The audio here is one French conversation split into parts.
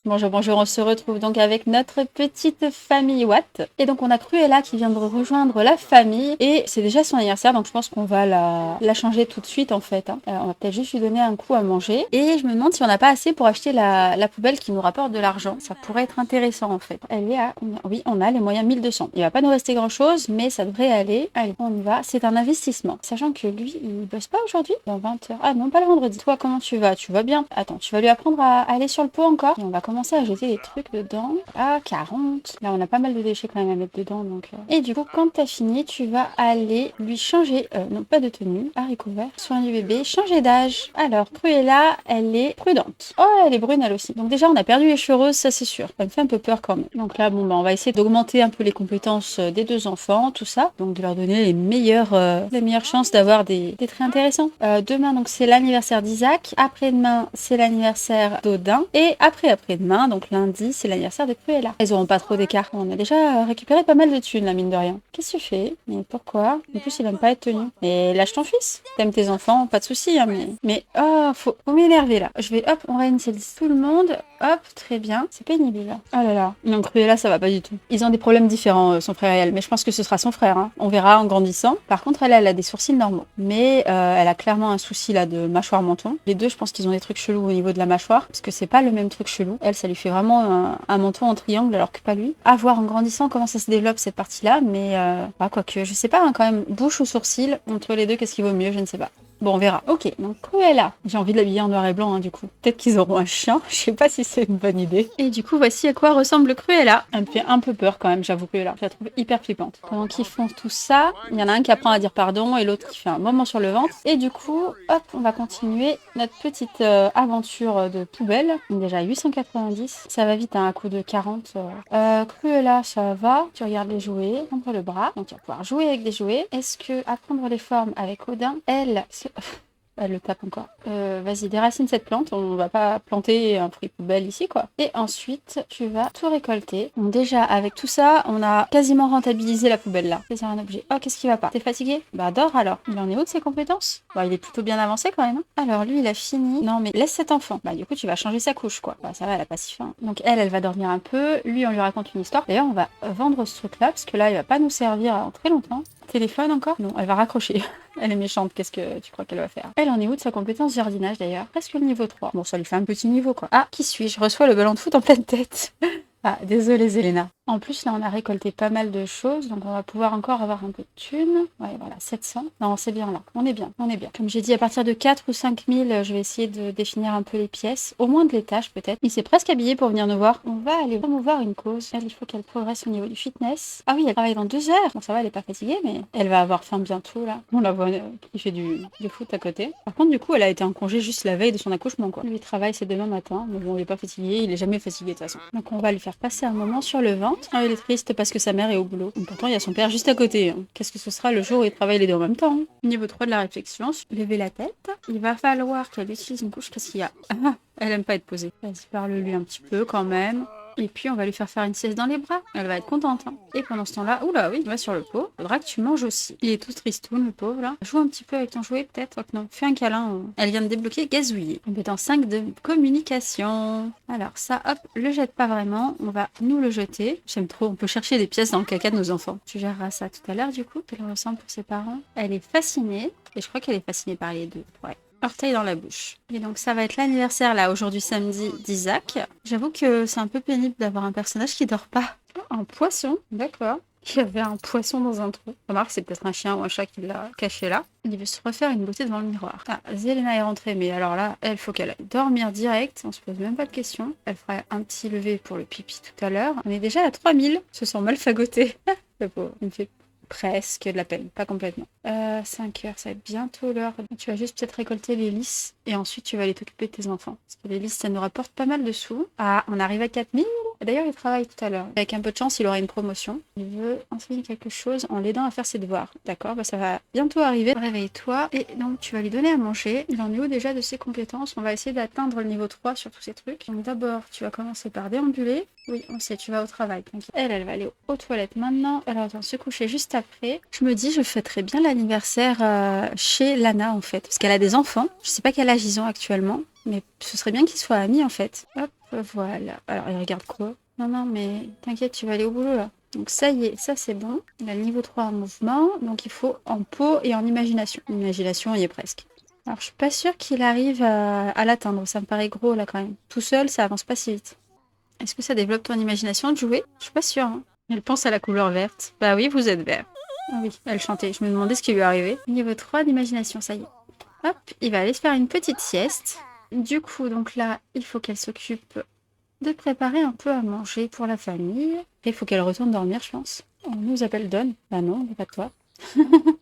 Bonjour, bonjour, on se retrouve donc avec notre petite famille Watt. Et donc on a Cruella qui vient de rejoindre la famille et c'est déjà son anniversaire, donc je pense qu'on va la changer tout de suite en fait. On va peut-être juste lui donner un coup à manger. Et je me demande si on n'a pas assez pour acheter la poubelle qui nous rapporte de l'argent. Ça pourrait être intéressant en fait. Elle est à... Oui, on a les moyens 1200. Il va pas nous rester grand chose, mais ça devrait aller. Allez, on y va. C'est un investissement. Sachant que lui, il bosse pas aujourd'hui dans 20 heures. Ah non, pas le vendredi. Toi, comment tu vas? Tu vas bien? Attends, tu vas lui apprendre à aller sur le pot encore. Et on va commencer à jeter des trucs dedans. Ah, 40. Là, on a pas mal de déchets quand même à mettre dedans. Donc, Et du coup, quand t'as fini, tu vas aller lui changer, non pas de tenue, haricot vert, soin du bébé, changer d'âge. Alors, Cruella, elle est prudente. Oh, elle est brune elle aussi. Donc déjà, on a perdu les cheveux roses, ça c'est sûr. Ça me fait un peu peur quand même. Donc là, bon, bah, on va essayer d'augmenter un peu les compétences des deux enfants, tout ça. Donc de leur donner les meilleures chances d'avoir des traits intéressants. Demain, donc c'est l'anniversaire d'Isaac. Après-demain, c'est l'anniversaire d'Odin. Et après-demain, donc lundi, c'est l'anniversaire de Cruella. Ils auront pas trop d'écart. On a déjà récupéré pas mal de thunes, là, mine de rien. Qu'est-ce que tu fais? Mais pourquoi? En plus, il aime pas être tenu. Mais lâche ton fils. T'aimes tes enfants, pas de soucis, hein, oh, faut m'énerver là. Je vais, hop, on réinitialise tout le monde. Hop, très bien. C'est pénible là. Oh là là. Non, Cruella, ça va pas du tout. Ils ont des problèmes différents, son frère et elle. Mais je pense que ce sera son frère. Hein. On verra en grandissant. Par contre, elle a des sourcils normaux. Mais elle a clairement un souci là de mâchoire menton. Les deux, je pense qu'ils ont des trucs chelous au niveau de la mâchoire. Parce que c'est pas le même truc chelou. Elle, ça lui fait vraiment un menton en triangle alors que pas lui. À voir en grandissant comment ça se développe cette partie-là. Mais quoique, je sais pas hein, quand même. Bouche ou sourcils, entre les deux, qu'est-ce qui vaut mieux? Je ne sais pas. Bon, on verra. Ok, donc Cruella. J'ai envie de l'habiller en noir et blanc, hein, du coup. Peut-être qu'ils auront un chien. Je sais pas si c'est une bonne idée. Et du coup, voici à quoi ressemble Cruella. Elle me fait un peu peur quand même, j'avoue, Cruella. Je la trouve hyper flippante. Pendant qu'ils font tout ça, il y en a un qui apprend à dire pardon et l'autre qui fait un moment sur le ventre. Et du coup, hop, on va continuer notre petite aventure de poubelle. Déjà 890. Ça va vite, hein, à coup de 40. Cruella, ça va. Tu regardes les jouets, prendre le bras. Donc, tu vas pouvoir jouer avec des jouets. Est-ce que apprendre les formes avec Odin, elle... Elle le tape encore. Vas-y, déracine cette plante. On va pas planter un fruit poubelle ici, quoi. Et ensuite, tu vas tout récolter. Donc déjà, avec tout ça, on a quasiment rentabilisé la poubelle, là. C'est un objet. Oh, qu'est-ce qui va pas? T'es fatigué? Bah, dors alors. Il en est où de ses compétences? Bah, il est plutôt bien avancé, quand même. Hein. Alors, lui, il a fini. Non, mais laisse cet enfant. Bah, du coup, tu vas changer sa couche, quoi. Bah, ça va, elle a pas si faim. Donc, elle va dormir un peu. Lui, on lui raconte une histoire. D'ailleurs, on va vendre ce truc-là, parce que là, il va pas nous servir en très longtemps. Téléphone encore? Non, elle va raccrocher. Elle est méchante, qu'est-ce que tu crois qu'elle va faire? Elle en est où de sa compétence jardinage d'ailleurs? Presque le niveau 3. Bon, ça lui fait un petit niveau quoi. Ah, qui suis-je? Je reçois le ballon de foot en pleine tête. Ah, désolée Zelena. En plus, là, on a récolté pas mal de choses, donc on va pouvoir encore avoir un peu de thunes. Ouais, voilà, 700. Non, c'est bien là. On est bien, on est bien. Comme j'ai dit, à partir de 4 ou 5 000, je vais essayer de définir un peu les pièces. Au moins de l'étage, peut-être. Il s'est presque habillé pour venir nous voir. On va aller promouvoir une cause. Elle, il faut qu'elle progresse au niveau du fitness. Ah oui, elle travaille dans 2 heures. Bon, ça va, elle est pas fatiguée, mais elle va avoir faim bientôt, là. On la voit qui fait du foot à côté. Par contre, du coup, elle a été en congé juste la veille de son accouchement, quoi. Lui, il travaille, c'est demain matin. Mais bon, il est pas fatigué. Il est jamais fatigué, de toute façon. Donc, on va lui faire passer un moment sur le ventre. Ah, il est triste parce que sa mère est au boulot. Et pourtant, il y a son père juste à côté. Hein. Qu'est-ce que ce sera le jour où ils travaillent les deux en même temps? Hein. Niveau 3 de la réflexion, lever la tête. Il va falloir qu'elle utilise une couche. Qu'est-ce qu'il y a? Ah, elle aime pas être posée. Vas-y, parle-lui un petit peu quand même. Et puis, on va lui faire une sieste dans les bras. Elle va être contente. Hein. Et pendant ce temps-là, oula, oui, il va sur le pot. Faudra que tu manges aussi. Il est tout tristoun, le pauvre, là. Joue un petit peu avec ton jouet, peut-être. Oh, non, fais un câlin. Elle vient de débloquer gazouiller. Compétence 5 de communication. Alors, ça, hop, le jette pas vraiment. On va nous le jeter. J'aime trop. On peut chercher des pièces dans le caca de nos enfants. Tu géreras ça tout à l'heure, du coup. Qu'elle ressemble pour ses parents. Elle est fascinée. Et je crois qu'elle est fascinée par les deux. Ouais. Orteil dans la bouche. Et donc ça va être l'anniversaire là aujourd'hui samedi d'Isaac. J'avoue que c'est un peu pénible d'avoir un personnage qui dort pas. Oh, un poisson, d'accord. Il y avait un poisson dans un trou. Remarque, c'est peut-être un chien ou un chat qui l'a caché là. Il veut se refaire une beauté devant le miroir. Ah, Zelena est rentrée, mais alors là, elle faut qu'elle aille dormir direct. On se pose même pas de questions. Elle fera un petit lever pour le pipi tout à l'heure. On est déjà à 3000. Se sent mal fagoté. Le pauvre, il me fait presque de la peine, pas complètement. 5 heures, ça va être bientôt l'heure. Tu vas juste peut-être récolter les lys et ensuite tu vas aller t'occuper de tes enfants. Parce que les lys, ça nous rapporte pas mal de sous. Ah, on arrive à 4000. D'ailleurs, il travaille tout à l'heure. Avec un peu de chance, il aura une promotion. Il veut enseigner quelque chose en l'aidant à faire ses devoirs. D'accord, bah ça va bientôt arriver. Réveille-toi. Et donc, tu vas lui donner à manger. Il en est où déjà de ses compétences? On va essayer d'atteindre le niveau 3 sur tous ces trucs. Donc d'abord, tu vas commencer par déambuler. Oui, on sait, tu vas au travail. T'inquiète. Elle va aller aux toilettes maintenant. Elle va se coucher juste après. Je me dis, je fêterais bien l'anniversaire chez Lana, en fait. Parce qu'elle a des enfants. Je sais pas quel âge ils ont actuellement. Mais ce serait bien qu'ils soient amis en fait. Hop, voilà. Alors, il regarde quoi? Non, non, mais t'inquiète, tu vas aller au boulot là. Donc ça y est, ça c'est bon. Il a le niveau 3 en mouvement, donc il faut en peau et en imagination. L'imagination y est presque. Alors, je suis pas sûre qu'il arrive à l'atteindre. Ça me paraît gros là quand même. Tout seul, ça avance pas si vite. Est-ce que ça développe ton imagination de jouer? Je suis pas sûre. Hein. Elle pense à la couleur verte. Bah oui, vous êtes vert. Ah oui, elle chantait. Je me demandais ce qui lui arrivait. Niveau 3 d'imagination, ça y est. Hop, il va aller se faire une petite sieste. Du coup, donc là, il faut qu'elle s'occupe de préparer un peu à manger pour la famille. Et il faut qu'elle retourne dormir, je pense. On nous appelle Don. Bah non, on n'est pas de toi. De toute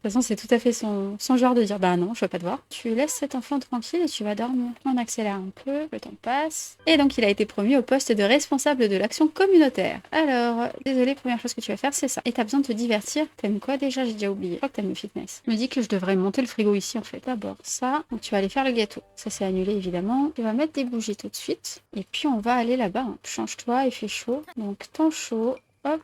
façon, c'est tout à fait son genre de dire bah non, je veux pas te voir. Tu laisses cet enfant tranquille et tu vas dormir. On accélère un peu, le temps passe. Et donc, il a été promu au poste de responsable de l'action communautaire. Alors, désolé, première chose que tu vas faire, c'est ça. Et t'as besoin de te divertir. T'aimes quoi déjà? J'ai déjà oublié. Je crois que t'aimes le fitness. Je me dis que je devrais monter le frigo ici en fait. D'abord, ça. Donc, tu vas aller faire le gâteau. Ça, c'est annulé évidemment. Tu vas mettre des bougies tout de suite. Et puis, on va aller là-bas. Hein. Change-toi, il fait chaud. Donc, temps chaud. Hop.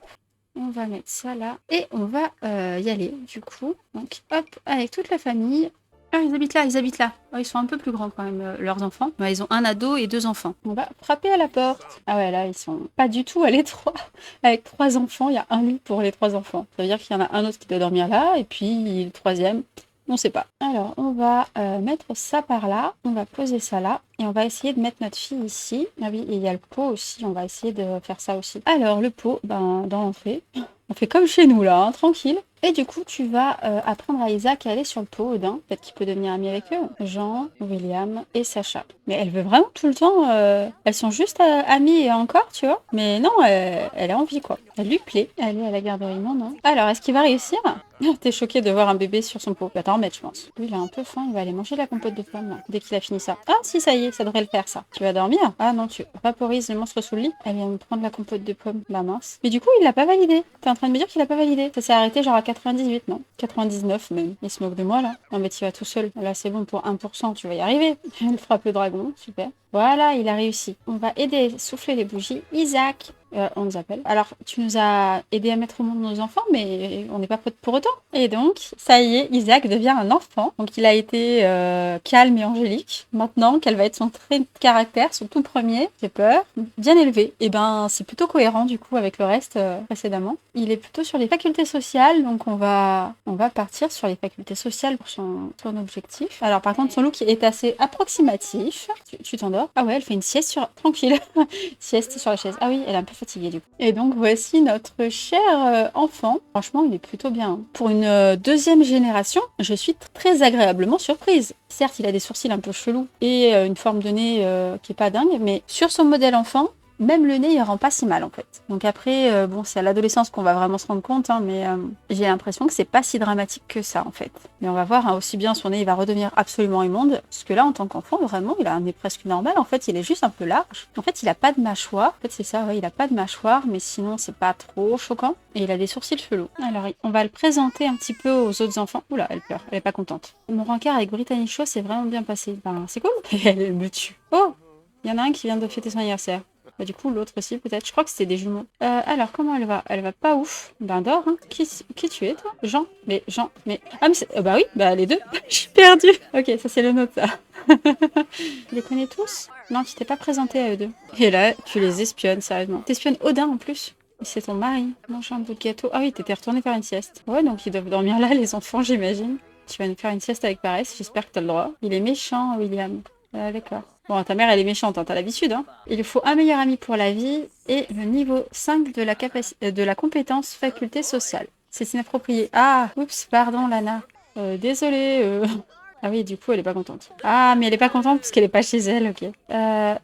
On va mettre ça là. Et on va y aller, du coup. Donc, hop, avec toute la famille. Ah, ils habitent là, ils habitent là. Oh, ils sont un peu plus grands quand même, leurs enfants. Ouais, ils ont un ado et 2 enfants. On va frapper à la porte. Ah ouais, là, ils sont pas du tout à l'étroit. Avec 3 enfants, il y a un lit pour les 3 enfants. Ça veut dire qu'il y en a un autre qui doit dormir là. Et puis, le troisième... On sait pas. Alors, on va mettre ça par là. On va poser ça là. Et on va essayer de mettre notre fille ici. Ah oui, et il y a le pot aussi. On va essayer de faire ça aussi. Alors, le pot, ben, dans l'entrée. On fait comme chez nous, là, hein, tranquille. Et du coup, tu vas apprendre à Isaac à aller sur le pot, Odin. Peut-être qu'il peut devenir ami avec eux. Jean, William et Sacha. Mais elle veut vraiment tout le temps... Elles sont juste amies et encore, tu vois. Mais non, elle a envie, quoi. Elle lui plaît. Elle est à la garderie, non. Alors, est-ce qu'il va réussir? T'es choquée de voir un bébé sur son pot. Va t'en remettre, je pense. Lui, il a un peu faim. Il va aller manger la compote de pommes, là, dès qu'il a fini ça. Ah, si, ça y est, ça devrait le faire, ça. Tu vas dormir? Ah non, tu vaporises le monstre sous le lit. Elle vient de prendre la compote de pommes, la mince. Mais du coup, il l'a pas validé. T'es en train de me dire qu'il a pas validé. Ça s'est arrêté genre à 98, non? 99 même. Il se moque de moi, là. Non, mais tu vas tout seul. Là, c'est bon pour 1%. Tu vas y arriver. Elle frappe le dragon. Super. Voilà, il a réussi. On va aider à souffler les bougies. Isaac. On nous appelle. Alors, tu nous as aidé à mettre au monde nos enfants, mais on n'est pas potes pour autant. Et donc, ça y est, Isaac devient un enfant. Donc, il a été calme et angélique. Maintenant, quel va être son trait de caractère, son tout premier, j'ai peur, bien élevé. Et ben, c'est plutôt cohérent, du coup, avec le reste précédemment. Il est plutôt sur les facultés sociales, donc on va partir sur les facultés sociales pour son objectif. Alors, par contre, son look est assez approximatif. Tu t'endors? Ah ouais, elle fait une sieste tranquille. Sieste sur la chaise. Ah oui, elle est un peu fatiguée du coup. Et donc voici notre cher enfant. Franchement, il est plutôt bien. Pour une deuxième génération, je suis très agréablement surprise. Certes, il a des sourcils un peu chelous et une forme de nez qui est pas dingue, mais sur son modèle enfant, même le nez, il rend pas si mal en fait. Donc après, bon, c'est à l'adolescence qu'on va vraiment se rendre compte, hein, mais j'ai l'impression que c'est pas si dramatique que ça en fait. Mais on va voir, hein, aussi bien son nez, il va redevenir absolument immonde, parce que là, en tant qu'enfant, vraiment, il a un nez presque normal. En fait, il est juste un peu large. En fait, il a pas de mâchoire. En fait, c'est ça, ouais, il a pas de mâchoire, mais sinon, c'est pas trop choquant. Et il a des sourcils chelous. Alors, on va le présenter un petit peu aux autres enfants. Oula, elle pleure, elle est pas contente. Mon rencard avec Brittany Shaw s'est vraiment bien passé. Ben, c'est cool. Et elle me tue. Oh, il y en a un qui vient de fêter son anniversaire. Bah, du coup, l'autre aussi, peut-être. Je crois que c'était des jumeaux. Alors, comment elle va? Elle va pas ouf. Ben, dors, hein. Qui tu es, toi? Jean. Mais... Ah, mais bah oui, bah les deux. Je suis perdue. Ok, ça, c'est le nôtre, ça. Tu les connais tous? Non, tu t'es pas présenté à eux deux. Et là, tu les espionnes, sérieusement. T'espionnes Odin, en plus. C'est ton mari. Mange un bout de gâteau. Ah oui, t'étais retourné faire une sieste. Ouais, donc ils doivent dormir là, les enfants, j'imagine. Tu vas nous faire une sieste avec paresse. J'espère que t'as le droit. Il est méchant, William. Ah, d'accord. Bon, ta mère, elle est méchante, hein, t'as l'habitude. Hein. Il lui faut un meilleur ami pour la vie et le niveau 5 de la compétence faculté sociale. C'est inapproprié. Ah, oups, pardon, Lana. Désolée. Ah oui, du coup, elle est pas contente. Ah, mais elle est pas contente parce qu'elle est pas chez elle, ok.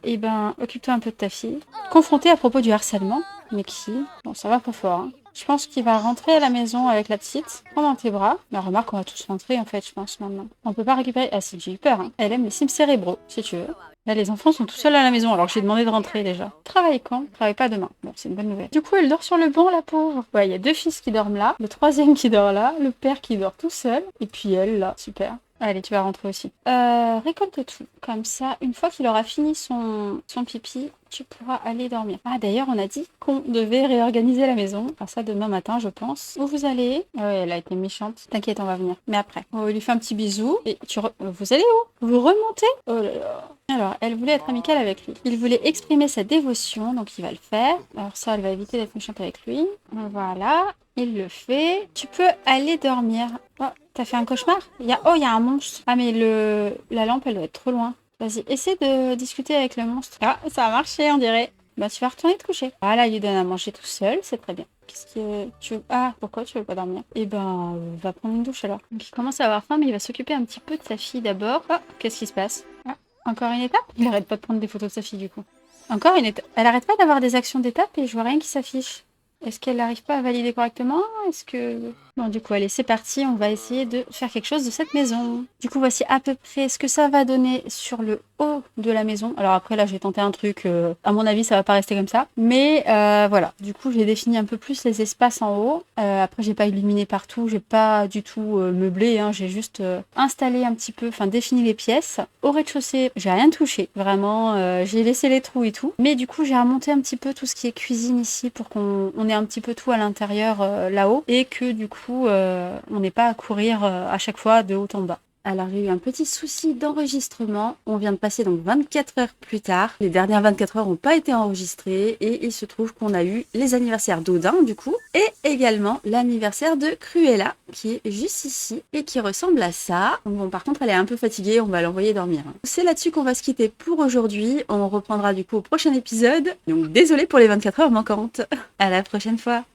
Eh ben, occupe-toi un peu de ta fille. Confrontée à propos du harcèlement. Mais qui? Bon, ça va pas fort, hein. Je pense qu'il va rentrer à la maison avec la petite. Prends dans tes bras. Mais remarque, on va tous rentrer, en fait, je pense, maintenant. On peut pas récupérer... Ah si, j'ai eu peur, hein. Elle aime les sims cérébraux, si tu veux. Là, les enfants sont tout seuls à la maison, alors que j'ai demandé de rentrer, déjà. Travaille quand? Travaille pas demain. Bon, c'est une bonne nouvelle. Du coup, elle dort sur le banc, la pauvre. Ouais, il y a 2 fils qui dorment là, le troisième qui dort là, le père qui dort tout seul, et puis elle, là. Super. Allez, tu vas rentrer aussi. Récolte tout. Comme ça, une fois qu'il aura fini son pipi, tu pourras aller dormir. Ah, d'ailleurs, on a dit qu'on devait réorganiser la maison. Enfin, ça, demain matin, je pense. Où vous allez? Ah ouais, elle a été méchante. T'inquiète, on va venir. Mais après, on lui fait un petit bisou. Et vous allez où? Vous remontez? Oh là là. Alors, elle voulait être amicale avec lui. Il voulait exprimer sa dévotion, donc il va le faire. Alors ça, elle va éviter d'être méchante avec lui. Voilà. Il le fait. Tu peux aller dormir. Oh, t'as fait un cauchemar? Il y a un monstre. Ah, mais la lampe, elle doit être trop loin. Vas-y, essaie de discuter avec le monstre. Ah, ça a marché, on dirait. Bah, tu vas retourner te coucher. Voilà, il lui donne à manger tout seul, c'est très bien. Qu'est-ce que tu veux... Ah, pourquoi tu veux pas dormir? Eh ben, va prendre une douche alors. Donc, il commence à avoir faim, mais il va s'occuper un petit peu de sa fille d'abord. Oh, qu'est-ce qui se passe? Ah, encore une étape? Il arrête pas de prendre des photos de sa fille, du coup. Encore une étape. Elle arrête pas d'avoir des actions d'étape et je vois rien qui s'affiche. Est-ce qu'elle n'arrive pas à valider correctement? Est-ce que... Bon, du coup, allez, c'est parti. On va essayer de faire quelque chose de cette maison. Du coup, voici à peu près ce que ça va donner sur le haut de la maison. Alors après, là, j'ai tenté un truc. À mon avis, ça va pas rester comme ça. Mais voilà. Du coup, j'ai défini un peu plus les espaces en haut. Après, j'ai pas illuminé partout. J'ai pas du tout meublé. Hein. J'ai juste installé un petit peu, enfin, défini les pièces. Au rez-de-chaussée, j'ai rien touché. Vraiment, j'ai laissé les trous et tout. Mais du coup, j'ai remonté un petit peu tout ce qui est cuisine ici pour qu'on ait un petit peu tout à l'intérieur là-haut. Et que du coup, on n'ait pas à courir à chaque fois de haut en bas. Alors, il y a eu un petit souci d'enregistrement. On vient de passer donc 24 heures plus tard. Les dernières 24 heures n'ont pas été enregistrées et il se trouve qu'on a eu les anniversaires d'Odin du coup et également l'anniversaire de Cruella qui est juste ici et qui ressemble à ça. Bon, par contre, elle est un peu fatiguée, on va l'envoyer dormir. C'est là-dessus qu'on va se quitter pour aujourd'hui. On reprendra du coup au prochain épisode. Donc, désolée pour les 24 heures manquantes. À la prochaine fois.